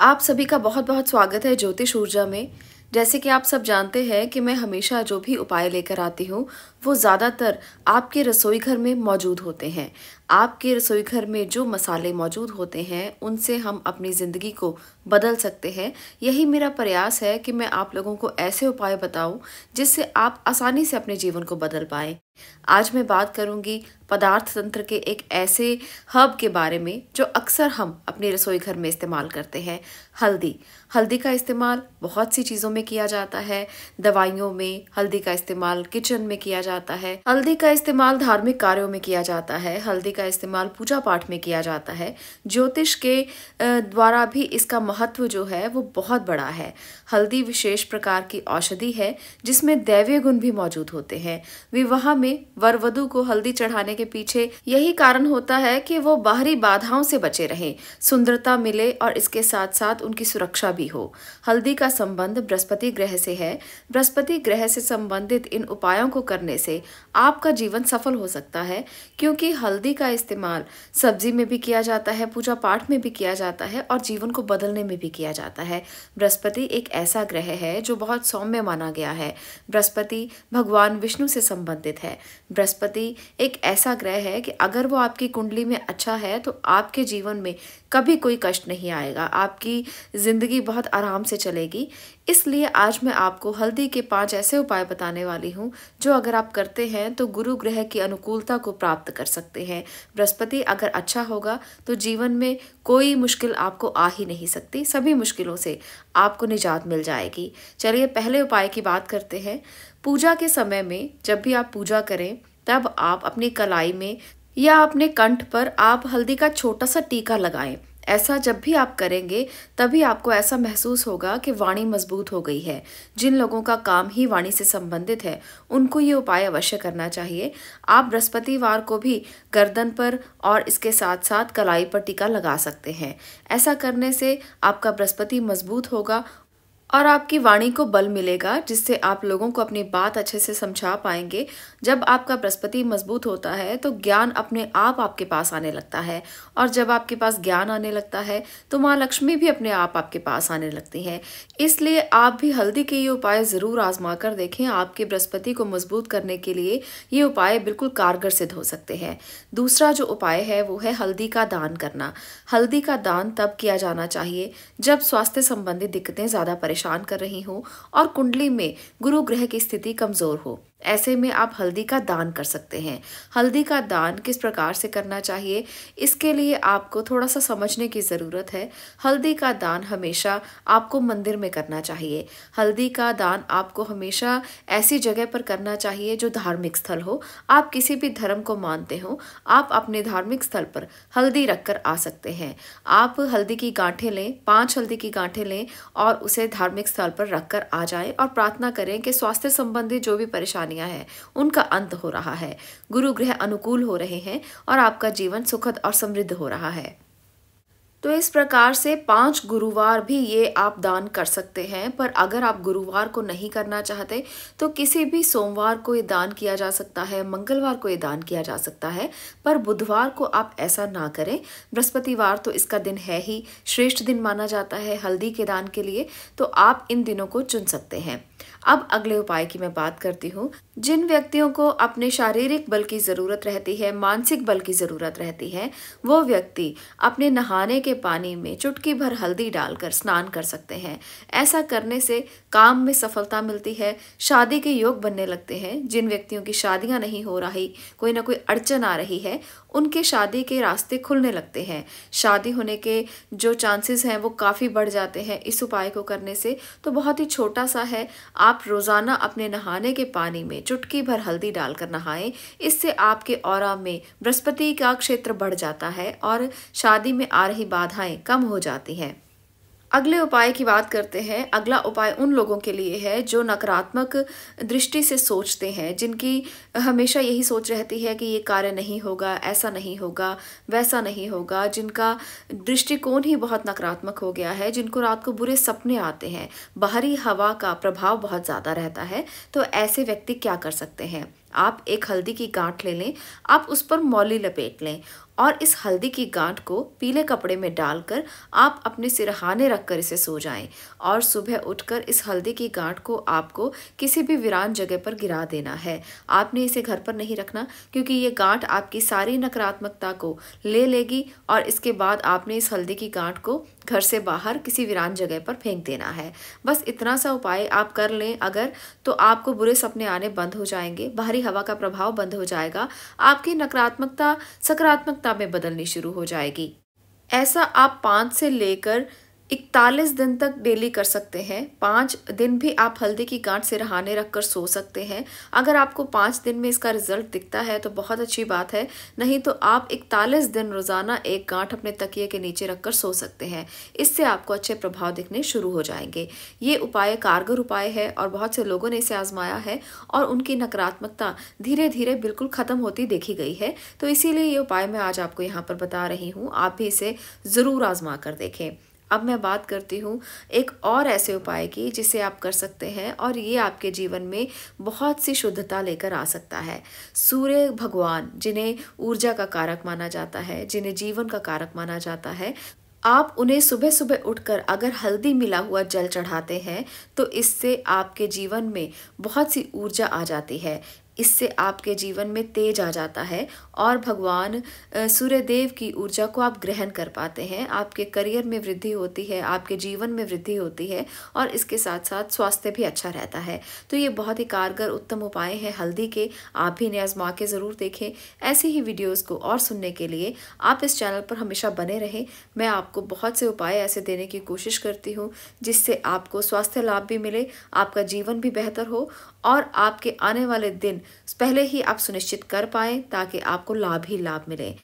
आप सभी का बहुत बहुत स्वागत है ज्योतिष ऊर्जा में। जैसे कि आप सब जानते हैं कि मैं हमेशा जो भी उपाय लेकर आती हूँ वो ज़्यादातर आपके रसोई घर में मौजूद होते हैं। आपके रसोई घर में जो मसाले मौजूद होते हैं उनसे हम अपनी ज़िंदगी को बदल सकते हैं। यही मेरा प्रयास है कि मैं आप लोगों को ऐसे उपाय बताऊं जिससे आप आसानी से अपने जीवन को बदल पाएं। आज मैं बात करूंगी पदार्थ तंत्र के एक ऐसे हर्ब के बारे में जो अक्सर हम अपने रसोई घर में इस्तेमाल करते हैं। हल्दी। हल्दी का इस्तेमाल बहुत सी चीज़ों में किया जाता है। दवाइयों में हल्दी का इस्तेमाल किचन में किया जाता है। हल्दी का इस्तेमाल धार्मिक कार्यों में किया जाता है। हल्दी का इस्तेमाल पूजा पाठ में किया जाता है। ज्योतिष के द्वारा भी इसका महत्व जो है वो बहुत बड़ा है। हल्दी विशेष प्रकार की औषधि है जिसमें दैवीय गुण भी मौजूद होते हैं। विवाह में वर वधू को हल्दी चढ़ाने के पीछे यही कारण होता है कि वो बाहरी बाधाओं से बचे रहें, सुंदरता मिले और इसके साथ साथ उनकी सुरक्षा भी हो। हल्दी का संबंध बृहस्पति ग्रह से है। बृहस्पति ग्रह से संबंधित इन उपायों को करने से आपका जीवन सफल हो सकता है, क्योंकि हल्दी का इस्तेमाल सब्जी में भी किया जाता है, पूजा पाठ में भी किया जाता है और जीवन को बदलने में भी किया जाता है। बृहस्पति एक ऐसा ग्रह है जो बहुत सौम्य माना गया है। बृहस्पति भगवान विष्णु से संबंधित है। बृहस्पति एक ऐसा ग्रह है कि अगर वो आपकी कुंडली में अच्छा है तो आपके जीवन में कभी कोई कष्ट नहीं आएगा, आपकी जिंदगी बहुत आराम से चलेगी। इसलिए आज मैं आपको हल्दी के 5 ऐसे उपाय बताने वाली हूँ जो अगर आप करते हैं तो गुरु ग्रह की अनुकूलता को प्राप्त कर सकते हैं। बृहस्पति अगर अच्छा होगा तो जीवन में कोई मुश्किल आपको आ ही नहीं सकती, सभी मुश्किलों से आपको निजात मिल जाएगी। चलिए पहले उपाय की बात करते हैं। पूजा के समय में जब भी आप पूजा करें तब आप अपनी कलाई में या अपने कंठ पर आप हल्दी का छोटा सा टीका लगाएं। ऐसा जब भी आप करेंगे तभी आपको ऐसा महसूस होगा कि वाणी मजबूत हो गई है। जिन लोगों का काम ही वाणी से संबंधित है उनको ये उपाय अवश्य करना चाहिए। आप बृहस्पतिवार को भी गर्दन पर और इसके साथ साथ कलाई पर टीका लगा सकते हैं। ऐसा करने से आपका बृहस्पति मजबूत होगा और आपकी वाणी को बल मिलेगा, जिससे आप लोगों को अपनी बात अच्छे से समझा पाएंगे। जब आपका बृहस्पति मजबूत होता है तो ज्ञान अपने आप आपके पास आने लगता है, और जब आपके पास ज्ञान आने लगता है तो माँ लक्ष्मी भी अपने आप आपके पास आने लगती हैं। इसलिए आप भी हल्दी के ये उपाय ज़रूर आजमा कर देखें। आपके बृहस्पति को मजबूत करने के लिए ये उपाय बिल्कुल कारगर सिद्ध हो सकते हैं। दूसरा जो उपाय है वो है हल्दी का दान करना। हल्दी का दान तब किया जाना चाहिए जब स्वास्थ्य संबंधी दिक्कतें ज़्यादा परेशान कर रही हो और कुंडली में गुरु ग्रह की स्थिति कमजोर हो। ऐसे में आप हल्दी का दान कर सकते हैं। हल्दी का दान किस प्रकार से करना चाहिए, इसके लिए आपको थोड़ा सा समझने की ज़रूरत है। हल्दी का दान हमेशा आपको मंदिर में करना चाहिए। हल्दी का दान आपको हमेशा ऐसी जगह पर करना चाहिए जो धार्मिक स्थल हो। आप किसी भी धर्म को मानते हो, आप अपने धार्मिक स्थल पर हल्दी रखकर आ सकते हैं। आप हल्दी की गांठें लें, 5 हल्दी की गांठें लें और उसे धार्मिक स्थल पर रखकर आ जाएं और प्रार्थना करें कि स्वास्थ्य संबंधी जो भी परेशानी है उनका अंत हो रहा है, गुरु ग्रह अनुकूल हो रहे हैं और आपका जीवन सुखद और समृद्ध हो रहा है। तो इस प्रकार से 5 गुरुवार भी ये आप दान कर सकते हैं। पर अगर आप गुरुवार को नहीं करना चाहते तो किसी भी सोमवार को ये दान किया जा सकता है, मंगलवार को ये दान किया जा सकता है, पर बुधवार को आप ऐसा ना करें। बृहस्पतिवार तो इसका दिन है ही, श्रेष्ठ दिन माना जाता है हल्दी के दान के लिए, तो आप इन दिनों को चुन सकते हैं। अब अगले उपाय की मैं बात करती हूँ। जिन व्यक्तियों को अपने शारीरिक बल की ज़रूरत रहती है, मानसिक बल की ज़रूरत रहती है, वो व्यक्ति अपने नहाने के पानी में चुटकी भर हल्दी डालकर स्नान कर सकते हैं। ऐसा करने से काम में सफलता मिलती है, शादी के योग बनने लगते हैं। जिन व्यक्तियों की शादियां नहीं हो रही, कोई ना कोई अड़चन आ रही है, उनके शादी के रास्ते खुलने लगते हैं। शादी होने के जो चांसेस हैं वो काफ़ी बढ़ जाते हैं इस उपाय को करने से। तो बहुत ही छोटा सा है, आप रोज़ाना अपने नहाने के पानी में चुटकी भर हल्दी डालकर नहाएं। इससे आपके ऑरा में बृहस्पति का क्षेत्र बढ़ जाता है और शादी में आ रही बाधाएं कम हो जाती हैं। अगले उपाय की बात करते हैं। अगला उपाय उन लोगों के लिए है जो नकारात्मक दृष्टि से सोचते हैं, जिनकी हमेशा यही सोच रहती है कि ये कार्य नहीं होगा, ऐसा नहीं होगा, वैसा नहीं होगा, जिनका दृष्टिकोण ही बहुत नकारात्मक हो गया है, जिनको रात को बुरे सपने आते हैं, बाहरी हवा का प्रभाव बहुत ज़्यादा रहता है। तो ऐसे व्यक्ति क्या कर सकते हैं? आप एक हल्दी की गांठ ले लें, आप उस पर मौली लपेट लें और इस हल्दी की गांठ को पीले कपड़े में डालकर आप अपने सिरहाने रखकर इसे सो जाएं और सुबह उठकर इस हल्दी की गांठ को आपको किसी भी वीरान जगह पर गिरा देना है। आपने इसे घर पर नहीं रखना क्योंकि ये गांठ आपकी सारी नकारात्मकता को ले लेगी और इसके बाद आपने इस हल्दी की गांठ को घर से बाहर किसी वीरान जगह पर फेंक देना है। बस इतना सा उपाय आप कर लें अगर, तो आपको बुरे सपने आने बंद हो जाएंगे, बाहरी हवा का प्रभाव बंद हो जाएगा, आपकी नकारात्मकता सकारात्मकता में बदलनी शुरू हो जाएगी। ऐसा आप 5 से लेकर 41 दिन तक डेली कर सकते हैं। 5 दिन भी आप हल्दी की गांठ सिरहाने रखकर सो सकते हैं। अगर आपको 5 दिन में इसका रिजल्ट दिखता है तो बहुत अच्छी बात है, नहीं तो आप 41 दिन रोजाना एक गांठ अपने तकिए के नीचे रखकर सो सकते हैं। इससे आपको अच्छे प्रभाव दिखने शुरू हो जाएंगे। ये उपाय कारगर उपाय है और बहुत से लोगों ने इसे आजमाया है और उनकी नकारात्मकता धीरे धीरे बिल्कुल खत्म होती देखी गई है। तो इसीलिए ये उपाय मैं आज आपको यहाँ पर बता रही हूँ, आप भी इसे जरूर आजमा कर देखें। अब मैं बात करती हूँ एक और ऐसे उपाय की जिसे आप कर सकते हैं और ये आपके जीवन में बहुत सी शुद्धता लेकर आ सकता है। सूर्य भगवान, जिन्हें ऊर्जा का कारक माना जाता है, जिन्हें जीवन का कारक माना जाता है, आप उन्हें सुबह सुबह उठकर अगर हल्दी मिला हुआ जल चढ़ाते हैं तो इससे आपके जीवन में बहुत सी ऊर्जा आ जाती है। इससे आपके जीवन में तेज आ जाता है और भगवान सूर्यदेव की ऊर्जा को आप ग्रहण कर पाते हैं। आपके करियर में वृद्धि होती है, आपके जीवन में वृद्धि होती है और इसके साथ साथ स्वास्थ्य भी अच्छा रहता है। तो ये बहुत ही कारगर उत्तम उपाय हैं हल्दी के, आप भी इन्हें आजमा के ज़रूर देखें। ऐसी ही वीडियोज़ को और सुनने के लिए आप इस चैनल पर हमेशा बने रहें। मैं आपको बहुत से उपाय ऐसे देने की कोशिश करती हूँ जिससे आपको स्वास्थ्य लाभ भी मिले, आपका जीवन भी बेहतर हो और आपके आने वाले दिन पहले ही आप सुनिश्चित कर पाएं ताकि आपको लाभ ही लाभ मिले।